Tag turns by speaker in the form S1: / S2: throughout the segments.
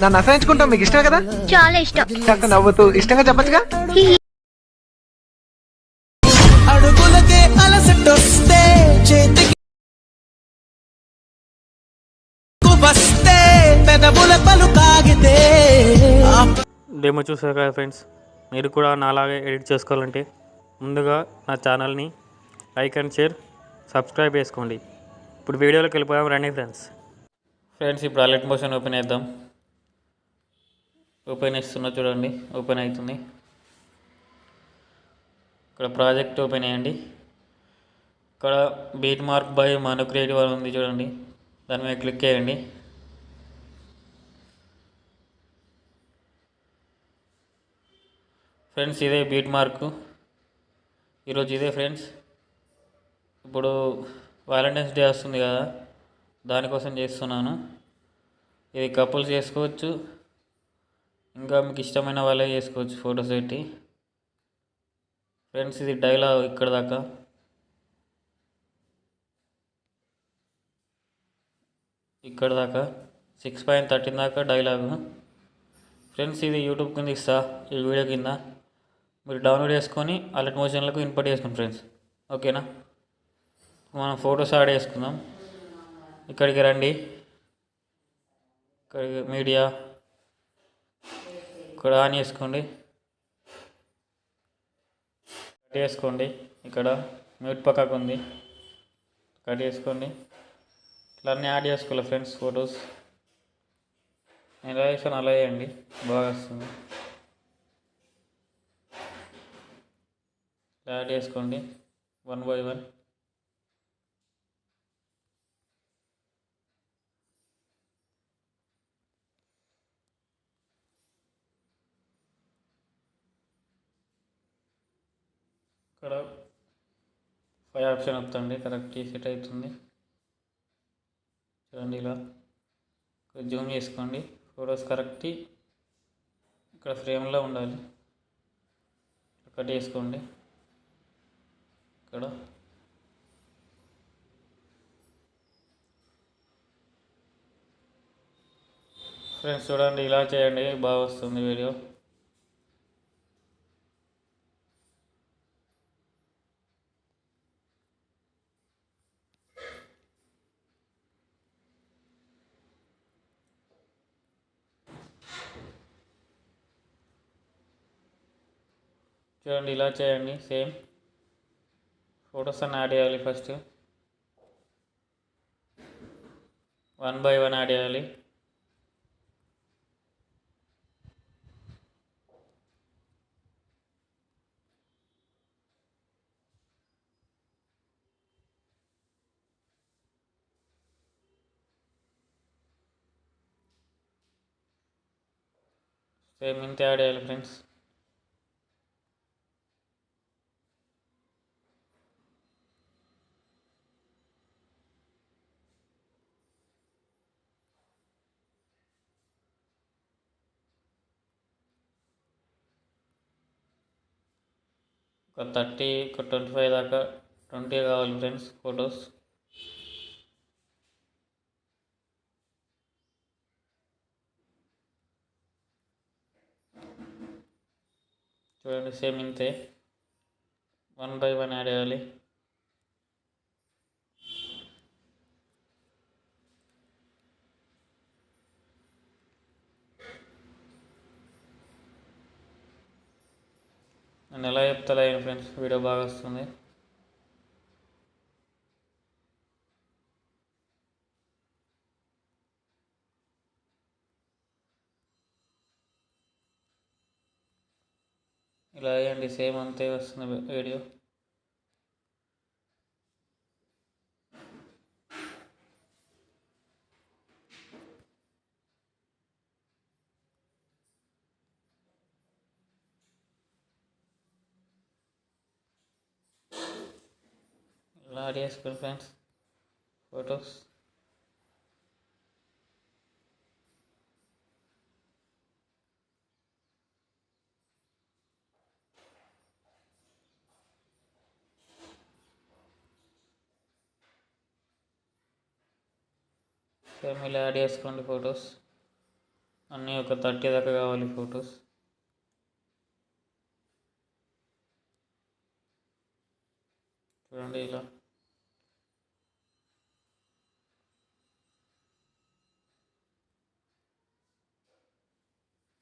S1: నన్ను అసహించుకుంటాం మీకు ఇష్టం కదా?
S2: చాలా ఇష్టం.
S1: చక్క నవ్వుతూ ఇష్టంగా చెప్పచ్చుగా.
S3: అడుగులకే అలసటొస్తే చేతికి వస్తే పెదవుల పలు కాగితే
S4: డెమో చూసారు కదా ఫ్రెండ్స్. మీరు కూడా నాలాగే ఎడిట్ చేసుకోవాలంటే ముందుగా నా ఛానల్ని లైక్ అండ్ షేర్ సబ్స్క్రైబ్ చేసుకోండి. ఇప్పుడు వీడియోలోకి వెళ్ళిపోయాం రండి ఫ్రెండ్స్ ఇప్పుడు అలర్ట్ మోషన్ ఓపెన్ చేద్దాం. ఓపెన్ చేస్తున్నా చూడండి, ఓపెన్ అవుతుంది. ఇక్కడ ప్రాజెక్ట్ ఓపెన్ చేయండి. ఇక్కడ beat mark by Manu creative అని ఉంది చూడండి, దాని మీద క్లిక్ చేయండి. ఫ్రెండ్స్ ఇదే బీట్ మార్క్, ఈరోజు ఇదే ఫ్రెండ్స్. ఇప్పుడు వ్యాలంటైన్స్ డే వస్తుంది కదా, దానికోసం చేస్తున్నాను. ఇది కపుల్స్ చేసుకోవచ్చు, ఇంకా మీకు ఇష్టమైన వాళ్ళే చేసుకోవచ్చు ఫొటోస్ పెట్టి. ఫ్రెండ్స్ ఇది డైలాగ్ ఇక్కడ దాకా. ఇక్కడ దాకా 6.13 దాకా డైలాగు. ఫ్రెండ్స్ ఇది యూట్యూబ్ కింద ఇస్తా, ఈ వీడియో కింద మీరు డౌన్లోడ్ చేసుకొని అలర్ట్ మోషన్లకు ఇన్పుట్ చేసుకోండి ఫ్రెండ్స్, ఓకేనా. మనం ఫొటోస్ యాడ్ చేసుకుందాం. ఇక్కడికి రండి, ఇక్కడికి మీడియా ఇక్కడ ఆన్ చేసుకోండి, కట్ చేసుకోండి. ఇక్కడ మ్యూట్ పక్కకు ఉంది, కట్ చేసుకోండి. ఇట్లా అన్నీ యాడ్ చేసుకోవాలి ఫ్రెండ్స్ ఫొటోస్. నేను ఎలా చేసాను అలా చేయండి, బాగా వస్తుంది. యాడ్ చేసుకోండి 1 by 1. ఇక్కడ 5 ఆప్షన్ వస్తుంది, కరెక్ట్ సెట్ అవుతుంది చూడండి. ఇలా జూమ్ చేసుకోండి, ఫొటోస్ కరెక్ట్ ఇక్కడ ఫ్రేమ్లో ఉండాలి. కట్ చేసుకోండి. ఇక్కడ ఫ్రెండ్స్ చూడండి, ఇలా చేయండి, బాగా వస్తుంది వీడియో. చూడండి ఇలా చేయండి, సేమ్ ఫొటోస్ అన్నీ యాడ్ చేయాలి. ఫస్ట్ 1 by 1 యాడ్ చేయాలి. సేమ్ ఇంత యాడ్ చేయాలి ఫ్రెండ్స్. ఒక 30, ఒక 25 దాకా, 20 కావాలి ఫ్రెండ్స్ ఫొటోస్. చూడండి సేమ్ ఇంతే 1 by 1 యాడ్ చేయాలి. నేను ఎలా చెప్తా ఫ్రెండ్స్, వీడియో బాగా వస్తుంది. ఇలా వేయండి, సేమ్ అంతే వస్తుంది వీడియో. ఇలా యాడ్ చేసుకోండి ఫ్రెండ్స్ ఫొటోస్. సేమ్ ఇలా యాడ్ చేసుకోండి ఫొటోస్. అన్నీ ఒక 30 దాకా కావాలి ఫొటోస్. చూడండి ఇలా.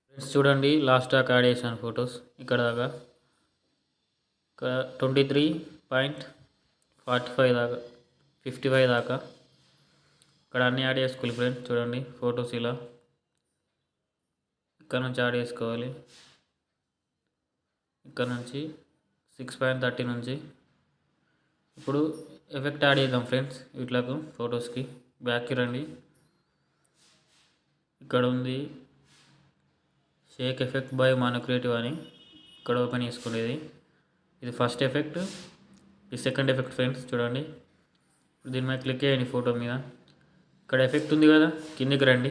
S4: ఫ్రెండ్స్ చూడండి లాస్ట్ దాకా యాడ్ చేశాను ఫొటోస్ ఇక్కడ దాకా. ఇక్కడ 23.45 దాకా 55 దాకా ఇక్కడ అన్నీ యాడ్ చేసుకోవాలి ఫ్రెండ్స్. చూడండి ఫొటోస్ ఇలా ఇక్కడ నుంచి యాడ్ చేసుకోవాలి. ఇక్కడ నుంచి 6.30 నుంచి ఇప్పుడు ఎఫెక్ట్ యాడ్ చేద్దాం ఫ్రెండ్స్. వీటిలకు ఫొటోస్కి బ్యాక్కి రండి. ఇక్కడ ఉంది షేక్ ఎఫెక్ట్ బై మన క్రియేటివ్ అని, ఇక్కడ ఓపెన్ చేసుకునేది. ఇది ఫస్ట్ ఎఫెక్ట్, ఇది సెకండ్ ఎఫెక్ట్ ఫ్రెండ్స్. చూడండి ఇప్పుడు దీని మీద క్లిక్ చేయండి ఫోటో మీద. ఇక్కడ ఎఫెక్ట్ ఉంది కదా, కిందికి రండి.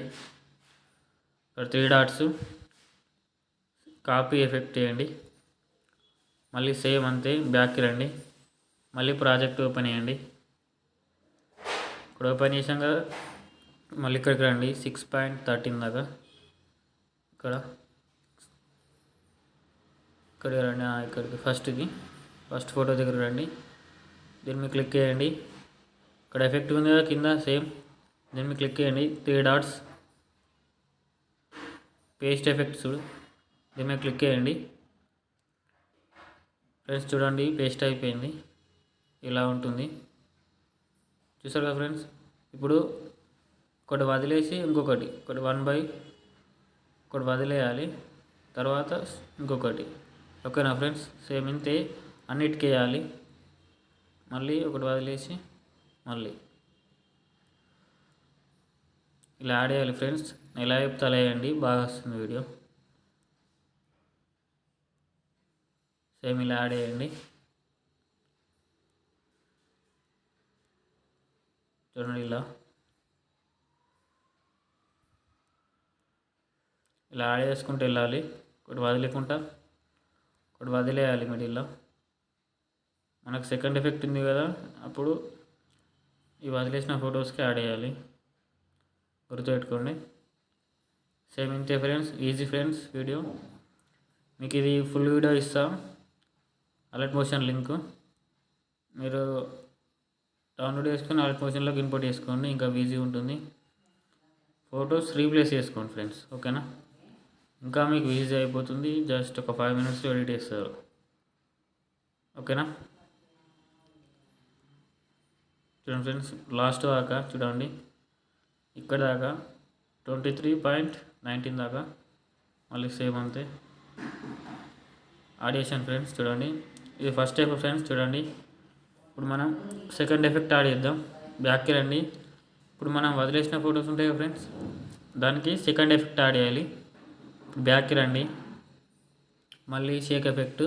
S4: ఇక్కడ 3 డాట్స్ కాపీ ఎఫెక్ట్ చేయండి. మళ్ళీ సేమ్ అంతే బ్యాక్కి రండి. మళ్ళీ ప్రాజెక్ట్ ఓపెన్ చేయండి. ఇక్కడ ఓపెన్ చేసాం కదా, మళ్ళీ ఇక్కడికి రండి 6.13 దాకా. ఇక్కడికి రండి, ఇక్కడికి ఫస్ట్ ఫోటో దగ్గర రండి. దీని మీద క్లిక్ చేయండి. ఇక్కడ ఎఫెక్ట్ ఉంది కదా కింద సేమ్, దీని మీద క్లిక్ చేయండి. 3 డాట్స్ పేస్ట్ ఎఫెక్ట్స్, దీని మీద క్లిక్ చేయండి. ఫ్రెండ్స్ చూడండి పేస్ట్ అయిపోయింది, ఇలా ఉంటుంది. చూసారు కదా ఫ్రెండ్స్. ఇప్పుడు ఒకటి వదిలేసి ఇంకొకటి, ఒకటి 1 by ఒకటి వదిలేయాలి, తర్వాత ఇంకొకటి. ఓకేనా ఫ్రెండ్స్, సేమ్ ఇంతే అన్నిటికీ వేయాలి. మళ్ళీ ఒకటి వదిలేసి మళ్ళీ ఇలా యాడ్ చేయాలి ఫ్రెండ్స్. ఎలా చెప్తే అలా వేయండి, బాగా వస్తుంది వీడియో. సేమ్ ఇలా యాడ్ చేయండి. చూడండి ఇలా యాడ్ చేసుకుంటూ వెళ్ళాలి. ఒకటి వదిలేకుండా ఒకటి వదిలేయాలి మిడిల్లో. మనకు సెకండ్ ఎఫెక్ట్ ఉంది కదా, అప్పుడు ఈ వదిలేసిన ఫొటోస్కి యాడ్ చేయాలి, గుర్తుపెట్టుకోండి. సేమ్ ఇంతే ఫ్రెండ్స్, ఈజీ ఫ్రెండ్స్ వీడియో. మీకు ఇది ఫుల్ వీడియో ఇస్తా, అలర్ట్ మోషన్ లింక్ మీరు డౌన్లోడ్ చేసుకొని అలర్ట్ మోషన్లోకి ఇంపోర్ట్ చేసుకోండి, ఇంకా ఈజీ ఉంటుంది. ఫొటోస్ రీప్లేస్ చేసుకోండి ఫ్రెండ్స్, ఓకేనా. ఇంకా మీకు ఈజీ అయిపోతుంది, జస్ట్ ఒక 5 minutesలో ఎడిట్ చేస్తారు, ఓకేనా. చూడండి ఫ్రెండ్స్ లాస్ట్ దాకా చూడండి, ఇక్కడ దాకా 23.19 దాకా మళ్ళీ సేమ్ అంతే ఆడియేషన్ ఫ్రెండ్స్. చూడండి ఇది ఫస్ట్ టైప్ ఫ్రెండ్స్. చూడండి ఇప్పుడు మనం సెకండ్ ఎఫెక్ట్ యాడ్ చేద్దాం. బ్యాక్కి రండి. ఇప్పుడు మనం వదిలేసిన ఫొటోస్ ఉంటాయి కదా ఫ్రెండ్స్, దానికి సెకండ్ ఎఫెక్ట్ యాడ్ చేయాలి. బ్యాక్కి రండి, మళ్ళీ షేక్ ఎఫెక్ట్,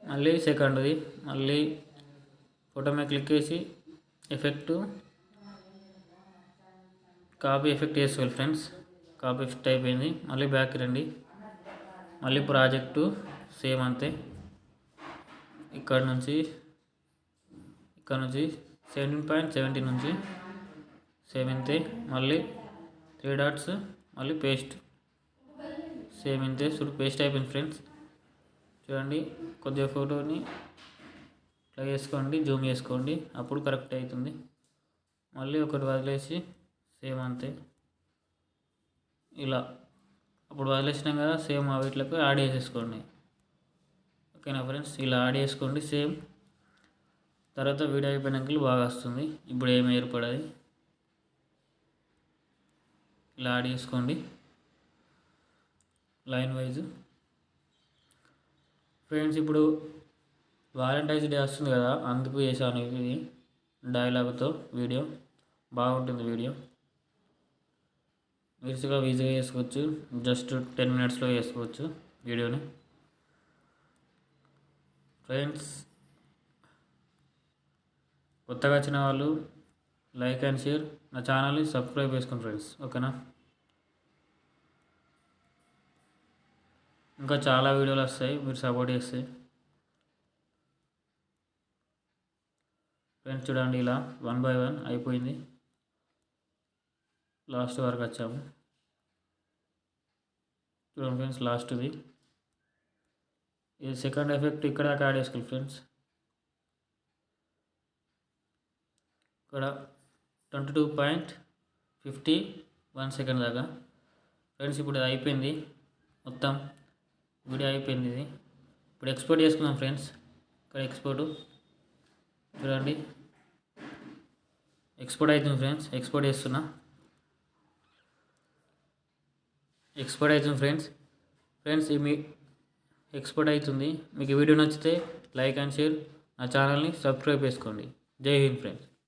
S4: మళ్ళీ సెకండ్ది, మళ్ళీ ఫోటో మీద క్లిక్ చేసి ఎఫెక్ట్ కాపీ ఎఫెక్ట్ చేసుకోవాలి ఫ్రెండ్స్. కాపీ ఎఫెక్ట్ అయిపోయింది. మళ్ళీ బ్యాక్కి రండి, మళ్ళీ ప్రాజెక్టు సేమ్ అంతే. ఇక్కడ నుంచి 17.70 నుంచి సేమ్ ఇంతే. మళ్ళీ 3 డాట్స్, మళ్ళీ పేస్ట్ సేమ్ ఇంతే. పేస్ట్ అయిపోయింది ఫ్రెండ్స్. చూడండి కొద్దిగా ఫోటోని ఇట్లా చేసుకోండి, జూమ్ చేసుకోండి, అప్పుడు కరెక్ట్ అవుతుంది. మళ్ళీ ఒకటి వదిలేసి సేమ్ అంతే ఇలా. అప్పుడు వదిలేసినాం కదా, సేమ్ వీటికి యాడ్ చేసేసుకోండి, ఓకేనా ఫ్రెండ్స్. ఇలా యాడ్ చేసుకోండి సేమ్. తర్వాత వీడియో అయిపోయినాక బాగా వస్తుంది. ఇప్పుడు ఏమి ఏర్పడది, ఇలా యాడ్ చేసుకోండి లైన్ వైజ్ ఫ్రెండ్స్. ఇప్పుడు వాలంటైన్స్ డే వస్తుంది కదా, అందుకు చేశాను ఇది డైలాగ్తో వీడియో. బాగుంటుంది వీడియో, ఈజీగా చేసుకోవచ్చు. జస్ట్ 10 minutesలో చేసుకోవచ్చు వీడియోని ఫ్రెండ్స్. కొత్తగా వచ్చిన వాళ్ళు లైక్ అండ్ షేర్, నా ఛానల్ని సబ్స్క్రైబ్ చేసుకోండి ఫ్రెండ్స్, ఓకేనా. ఇంకా చాలా వీడియోలు వస్తాయి, మీరు సపోర్ట్ చేస్తే ఫ్రెండ్స్. చూడండి ఇలా 1 by 1 అయిపోయింది, లాస్ట్ వరకు వచ్చాము. చూడండి ఫ్రెండ్స్, లాస్ట్ది ఇది సెకండ్ ఎఫెక్ట్. ఇక్కడ దాకా యాడ్ చేసుకోవాలి ఫ్రెండ్స్. ఇక్కడ 22.51 సెకండ్ దాకా ఫ్రెండ్స్. ఇప్పుడు ఇది అయిపోయింది, మొత్తం వీడియో అయిపోయింది. ఇది ఇప్పుడు ఎక్స్పోర్ట్ చేసుకుందాం ఫ్రెండ్స్. ఇక్కడ ఎక్స్పోర్ట్ చూడండి, ఎక్స్పోర్ట్ అవుతుంది ఫ్రెండ్స్. ఎక్స్పోర్ట్ చేస్తున్నా, ఎక్స్పోర్ట్ అవుతుంది ఫ్రెండ్స్. ఇది మీ ఎక్స్పోర్ట్ అవుతుంది. మీకు వీడియో నచ్చితే లైక్ అండ్ షేర్, నా ఛానల్ని సబ్స్క్రైబ్ చేసుకోండి. జై హింద్ ఫ్రెండ్స్.